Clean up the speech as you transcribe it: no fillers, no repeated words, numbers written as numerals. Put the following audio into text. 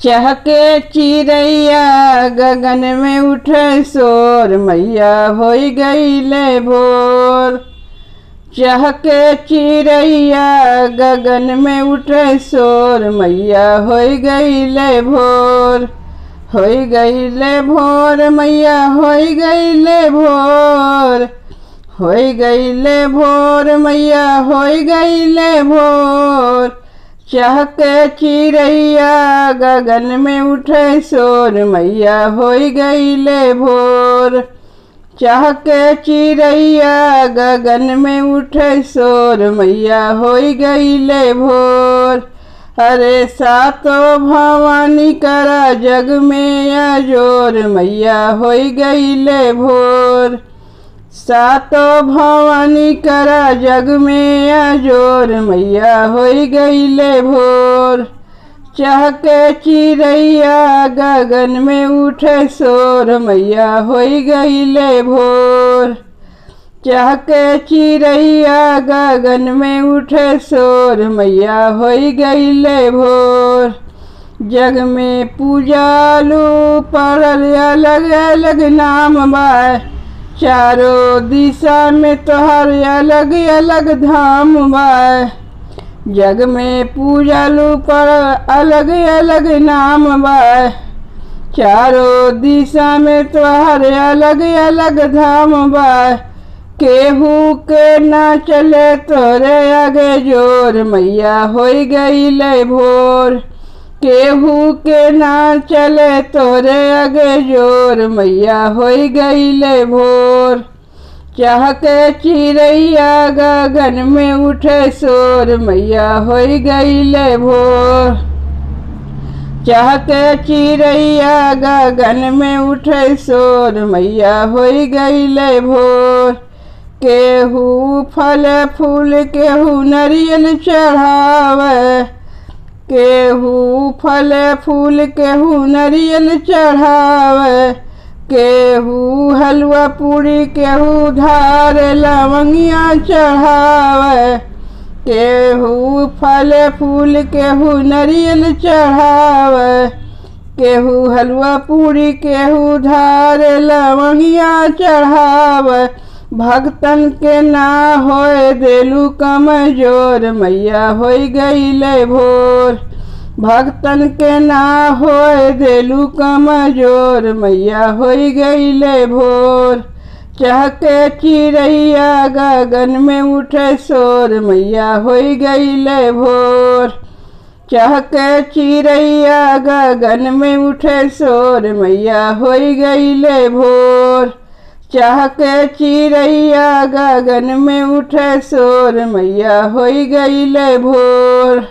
चहके चिड़ैया गगन में उठे शोर, मैया होई गईले भोर। चहके चिड़ैया गगन में उठे शोर, मैया होई गईले भोर। होई गईले भोर, मैया होई गईले भोर। होई गईले भोर, मैया होई गईले भोर। चहके चिड़ैया गगन में उठे शोर, मैया होई गईले भोर। चहके चिड़ैया गगन में उठे शोर, मैया होई गईले भोर। अरे सातो भवानी करा जग में अजोर, मैया होई गईले भोर। सातो भवानी करा जग में अजोर, मैया होई गईले भोर। चहके चिड़ैया गगन में उठे शोर, मैया होई गईले भोर। चहके चिड़ैया गगन में उठे शोर, मैया होई गईले भोर। जग में पूजालू पड़ल अलग अलग नाम बा, चारों दिशा में तोहर अलग अलग धाम बा। जग में पूजालू पर अलग अलग नाम बा, चारों दिशा में तोहर अलग अलग धाम बा। केहू के ना चले तोरे आगे जोर, मैया होई गईले भोर। केहू के ना चले तोरे आगे जोर, मैया होई गईले भोर। चहके चिड़ैया गगन में उठे शोर, मैया होई गईले भोर। चहके चिड़ैया गगन में उठे शोर, मैया होई गईले भोर। केहू फल फूल केहू नरियल चढ़ावे, केहू फल फूल केहू नरियल चढ़ावे। केहू हलवा पूरी केहू धार लवंगिया चढ़ावे। केहू फल फूल केहू नरियल चढ़ावे। केहू हलवा पूरी केहू धार लवंगिया चढ़ावे। भक्तन के ना होए देलू कमजोर, मैया होई गईले भोर। भक्तन के ना होए देलू कमजोर, मैया होई गईले भोर। चहके चिड़ैया गगन में उठे शोर, मैया होई गईले भोर। चहके चिड़ैया गगन में उठे शोर, मैया होई गईले भोर। चहके चिड़ैया गगन में उठे शोर, मैया होई गईले भोर।